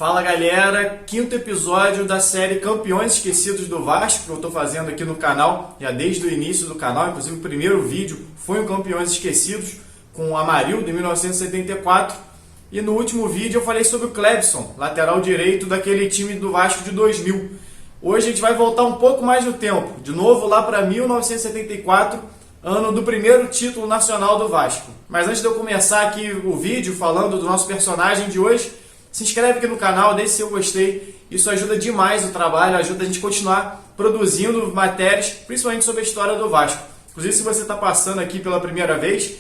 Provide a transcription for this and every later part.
Fala galera, quinto episódio da série Campeões Esquecidos do Vasco, que eu estou fazendo aqui no canal, já desde o início do canal, inclusive o primeiro vídeo foi o Campeões Esquecidos, com o Amarildo, em 1974, e no último vídeo eu falei sobre o Clebson, lateral direito daquele time do Vasco de 2000. Hoje a gente vai voltar um pouco mais no tempo, de novo lá para 1974, ano do primeiro título nacional do Vasco. Mas antes de eu começar aqui o vídeo falando do nosso personagem de hoje, se inscreve aqui no canal, deixe seu gostei, isso ajuda demais o trabalho, ajuda a gente a continuar produzindo matérias, principalmente sobre a história do Vasco. Inclusive, se você está passando aqui pela primeira vez,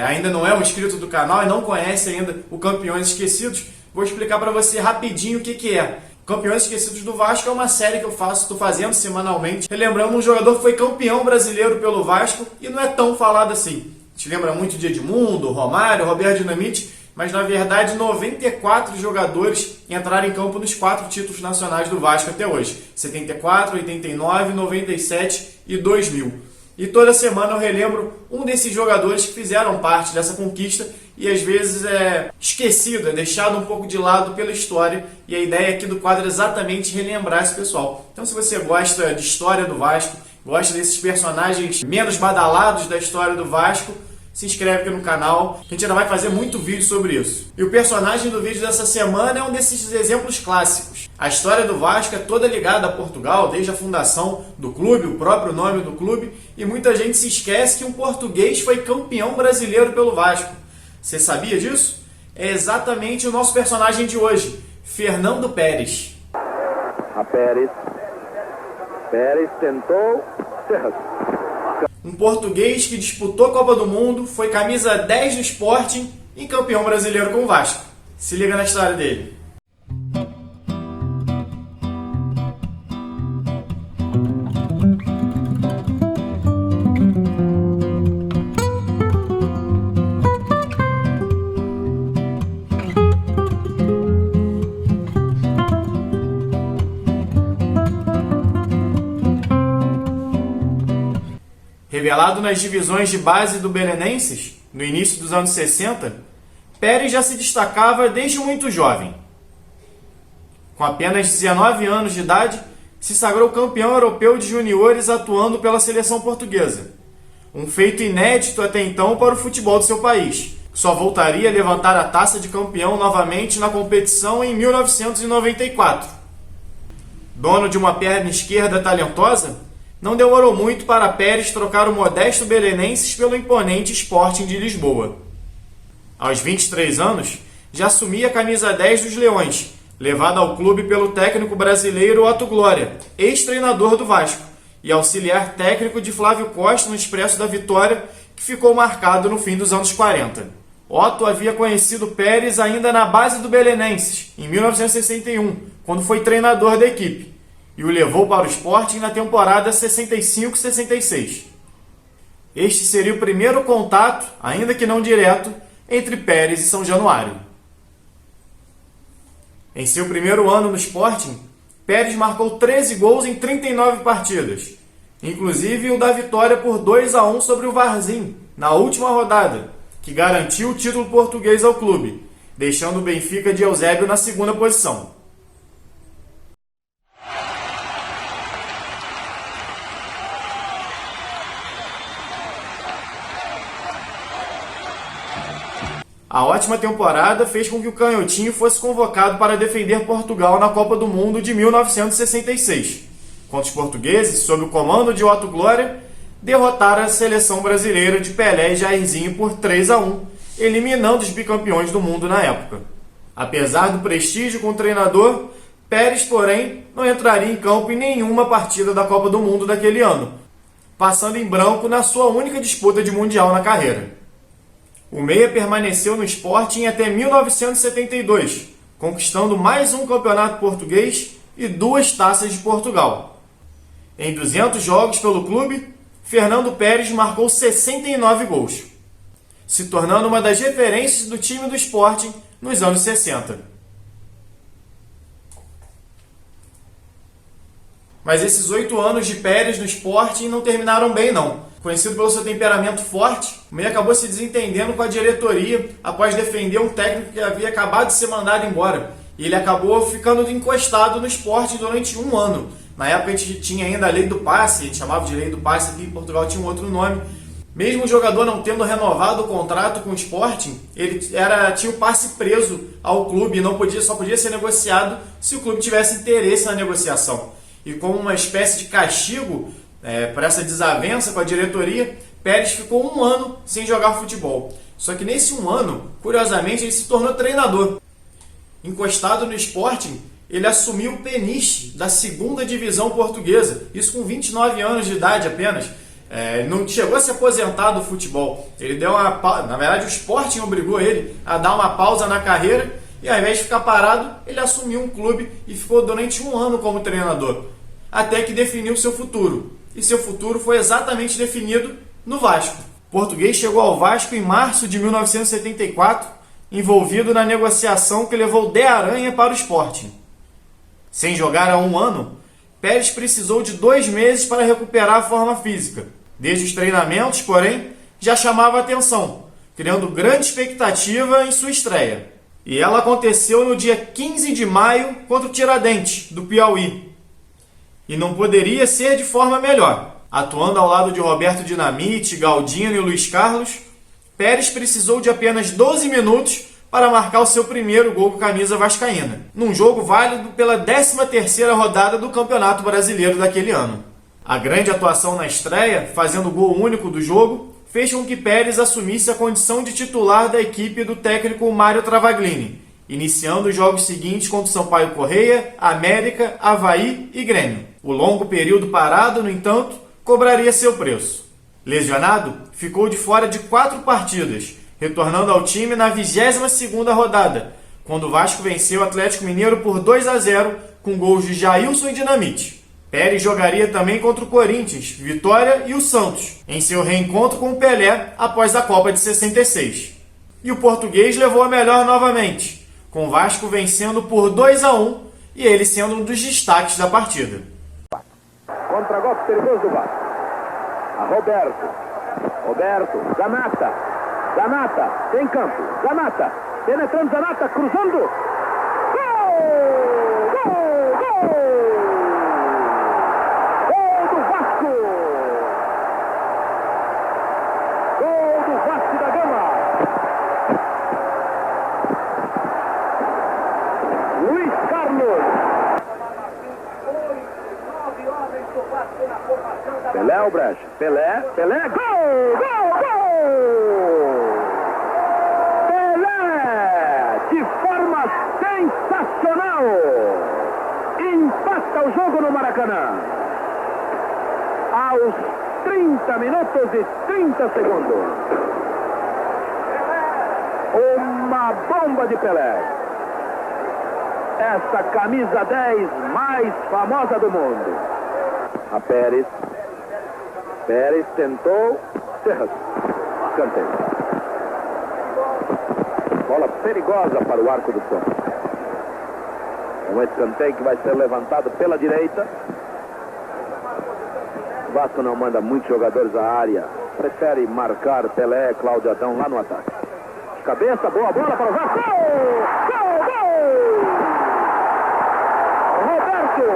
ainda não é um inscrito do canal e não conhece ainda o Campeões Esquecidos, vou explicar para você rapidinho o que é. Campeões Esquecidos do Vasco é uma série que eu estou fazendo semanalmente, relembrando um jogador que foi campeão brasileiro pelo Vasco e não é tão falado assim. A gente lembra muito de Edmundo, Romário, Roberto Dinamite, mas na verdade 94 jogadores entraram em campo nos 4 títulos nacionais do Vasco até hoje. 74, 89, 97 e 2000. E toda semana eu relembro um desses jogadores que fizeram parte dessa conquista e às vezes é esquecido, é deixado um pouco de lado pela história. E a ideia aqui do quadro é exatamente relembrar esse pessoal. Então se você gosta de história do Vasco, gosta desses personagens menos badalados da história do Vasco, se inscreve aqui no canal, que a gente ainda vai fazer muito vídeo sobre isso. E o personagem do vídeo dessa semana é um desses exemplos clássicos. A história do Vasco é toda ligada a Portugal, desde a fundação do clube, o próprio nome do clube, e muita gente se esquece que um português foi campeão brasileiro pelo Vasco. Você sabia disso? É exatamente o nosso personagem de hoje, Fernando Peres. Peres tentou. Um português que disputou a Copa do Mundo, foi camisa 10 do Sporting e campeão brasileiro com o Vasco. Se liga na história dele. Revelado nas divisões de base do Belenenses, no início dos anos 60, Peres já se destacava desde muito jovem. Com apenas 19 anos de idade, se sagrou campeão europeu de juniores atuando pela seleção portuguesa. Um feito inédito até então para o futebol do seu país. Só voltaria a levantar a taça de campeão novamente na competição em 1994. Dono de uma perna esquerda talentosa, não demorou muito para Peres trocar o modesto Belenenses pelo imponente Sporting de Lisboa. Aos 23 anos, já assumia a camisa 10 dos Leões, levado ao clube pelo técnico brasileiro Otto Glória, ex-treinador do Vasco, e auxiliar técnico de Flávio Costa no Expresso da Vitória, que ficou marcado no fim dos anos 40. Otto havia conhecido Peres ainda na base do Belenenses, em 1961, quando foi treinador da equipe, e o levou para o Sporting na temporada 65-66. Este seria o primeiro contato, ainda que não direto, entre Peres e São Januário. Em seu primeiro ano no Sporting, Peres marcou 13 gols em 39 partidas, inclusive o da vitória por 2-1 sobre o Varzim, na última rodada, que garantiu o título português ao clube, deixando o Benfica de Eusébio na segunda posição. A ótima temporada fez com que o canhotinho fosse convocado para defender Portugal na Copa do Mundo de 1966, quando os portugueses, sob o comando de Otto Glória, derrotaram a seleção brasileira de Pelé e Jairzinho por 3-1, eliminando os bicampeões do mundo na época. Apesar do prestígio com o treinador, Peres, porém, não entraria em campo em nenhuma partida da Copa do Mundo daquele ano, passando em branco na sua única disputa de Mundial na carreira. O meia permaneceu no Sporting até 1972, conquistando mais um campeonato português e 2 taças de Portugal. Em 200 jogos pelo clube, Fernando Peres marcou 69 gols, se tornando uma das referências do time do Sporting nos anos 60. Mas esses 8 anos de Peres no Sporting não terminaram bem não. Conhecido pelo seu temperamento forte, o meia acabou se desentendendo com a diretoria após defender um técnico que havia acabado de ser mandado embora e ele acabou ficando encostado no Sporting durante um ano. Na época a gente tinha ainda a lei do passe, a gente chamava de lei do passe, aqui em Portugal tinha um outro nome. Mesmo o jogador não tendo renovado o contrato com o Sporting, ele tinha o passe preso ao clube e só podia ser negociado se o clube tivesse interesse na negociação. E como uma espécie de castigo para essa desavença com a diretoria, Pérez ficou um ano sem jogar futebol. Só que nesse um ano, curiosamente, ele se tornou treinador. Encostado no Sporting, ele assumiu o Peniche da 2ª divisão portuguesa, isso com 29 anos de idade apenas. Não chegou a se aposentar do futebol. Ele deu na verdade, o Sporting obrigou ele a dar uma pausa na carreira e, ao invés de ficar parado, ele assumiu um clube e ficou durante um ano como treinador, até que definiu seu futuro. E seu futuro foi exatamente definido no Vasco. O português chegou ao Vasco em março de 1974, envolvido na negociação que levou De Aranha para o Sporting. Sem jogar há um ano, Pérez precisou de 2 meses para recuperar a forma física. Desde os treinamentos, porém, já chamava a atenção, criando grande expectativa em sua estreia. E ela aconteceu no dia 15 de maio contra o Tiradentes, do Piauí. E não poderia ser de forma melhor. Atuando ao lado de Roberto Dinamite, Galdino e Luiz Carlos, Pérez precisou de apenas 12 minutos para marcar o seu primeiro gol com a camisa vascaína, num jogo válido pela 13ª rodada do Campeonato Brasileiro daquele ano. A grande atuação na estreia, fazendo o gol único do jogo, fez com que Pérez assumisse a condição de titular da equipe do técnico Mário Travaglini, iniciando os jogos seguintes contra o Sampaio Corrêa, América, Avaí e Grêmio. O longo período parado, no entanto, cobraria seu preço. Lesionado, ficou de fora de 4 partidas, retornando ao time na 22ª rodada, quando o Vasco venceu o Atlético Mineiro por 2-0 com gols de Jailson e Dinamite. Pérez jogaria também contra o Corinthians, Vitória e o Santos, em seu reencontro com o Pelé após a Copa de 66. E o português levou a melhor novamente, com o Vasco vencendo por 2-1 e ele sendo um dos destaques da partida. Contra-golpe perigoso do Vasco. A Roberto, Zanata, tem campo, Zanata, penetrando Zanata, cruzando. Gol! Gol do Vasco! Gol do Vasco da Gama! Luiz Carlos. Pelé, o Brecht. Pelé, gol! Pelé, de forma sensacional, empata o jogo no Maracanã. Aos 30 minutos e 30 segundos. Uma bomba de Pelé. Essa camisa 10 mais famosa do mundo. A Pérez tentou, Serras, escanteio. Bola perigosa para o arco do Santos. Um escanteio que vai ser levantado pela direita. O Vasco não manda muitos jogadores à área. Prefere marcar Pelé, Cláudio Adão lá no ataque. De cabeça, boa bola para o Vasco. Gol! Roberto!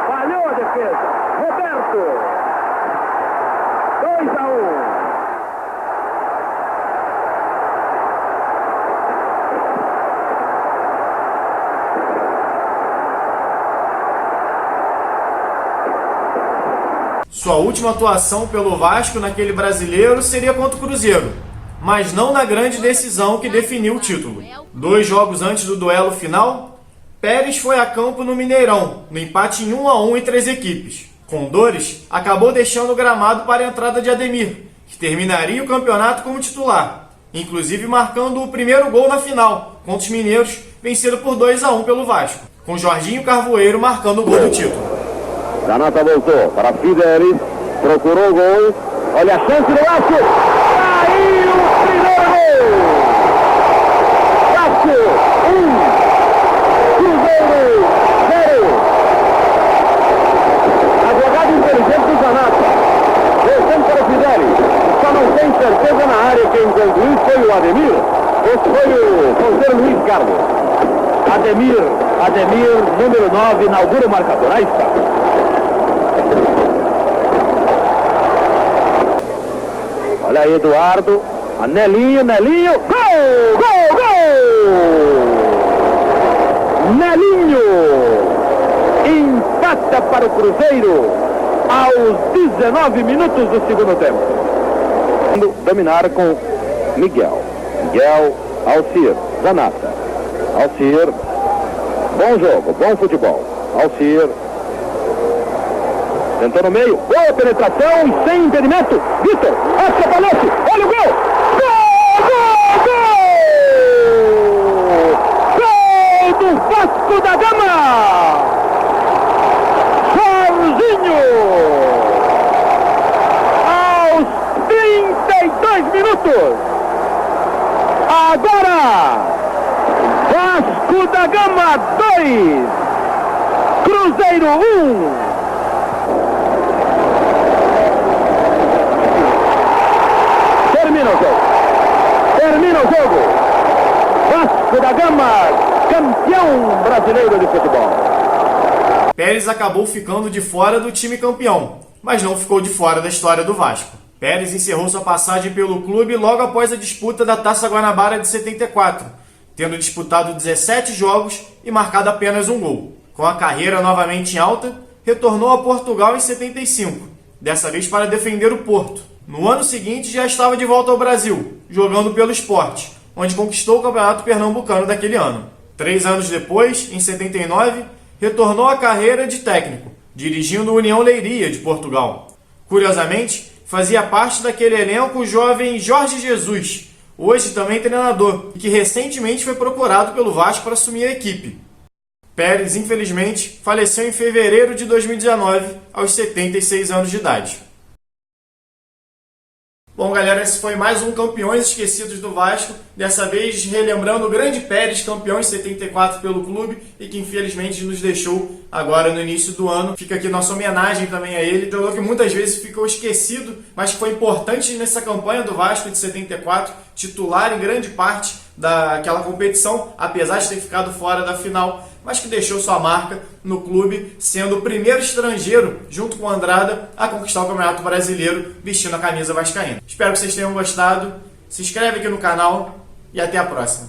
Falhou a defesa. Roberto! 2-1. Sua última atuação pelo Vasco naquele brasileiro seria contra o Cruzeiro, mas não na grande decisão que definiu o título. 2 jogos antes do duelo final, Pérez foi a campo no Mineirão, no empate em 1-1 entre as equipes. Com dores, acabou deixando o gramado para a entrada de Ademir, que terminaria o campeonato como titular, inclusive marcando o primeiro gol na final, contra os mineiros, vencido por 2-1 pelo Vasco, com Jorginho Carvoeiro marcando o gol do título. Zanata voltou para Fidelis, procurou o gol, olha a chance do Vasco, caiu o primeiro gol! Vasco 1, Cruzeiro 0. A jogada inteligente do Zanata, voltando para o Fidelis, só não tem certeza na área quem concluiu foi o Ademir, ou foi o Conselho Luiz Carlos. Ademir, número 9, inaugura o marcador. Aí está. Olha aí, Eduardo. A Nelinho. Gol! Nelinho empata para o Cruzeiro aos 19 minutos do segundo tempo. Dominar com Miguel, Alcir, Zanata. Alcir, bom jogo, bom futebol. Alcir tentou no meio, boa penetração e sem impedimento. Vitor, acha Palete, olha o gol! Gol do Vasco da Gama! Jorginho! Aos 32 minutos! Agora! Vasco da Gama 2, Cruzeiro 1. Termina o jogo. Vasco da Gama, campeão brasileiro de futebol. Pérez acabou ficando de fora do time campeão, mas não ficou de fora da história do Vasco. Pérez encerrou sua passagem pelo clube logo após a disputa da Taça Guanabara de 74, tendo disputado 17 jogos e marcado apenas um gol. Com a carreira novamente em alta, retornou a Portugal em 75, dessa vez para defender o Porto. No ano seguinte já estava de volta ao Brasil, jogando pelo Sport, onde conquistou o Campeonato Pernambucano daquele ano. 3 anos depois, em 79, retornou à carreira de técnico, dirigindo o União Leiria de Portugal. Curiosamente, fazia parte daquele elenco o jovem Jorge Jesus, hoje também treinador, e que recentemente foi procurado pelo Vasco para assumir a equipe. Pérez, infelizmente, faleceu em fevereiro de 2019, aos 76 anos de idade. Bom, galera, esse foi mais um Campeões Esquecidos do Vasco, dessa vez relembrando o grande Pérez, campeão em 74 pelo clube e que infelizmente nos deixou agora no início do ano. Fica aqui nossa homenagem também a ele, jogador que muitas vezes ficou esquecido, mas que foi importante nessa campanha do Vasco de 74, titular em grande parte daquela competição, apesar de ter ficado fora da final, mas que deixou sua marca no clube, sendo o primeiro estrangeiro, junto com o Andrada, a conquistar o Campeonato Brasileiro vestindo a camisa vascaína. Espero que vocês tenham gostado, se inscreve aqui no canal e até a próxima.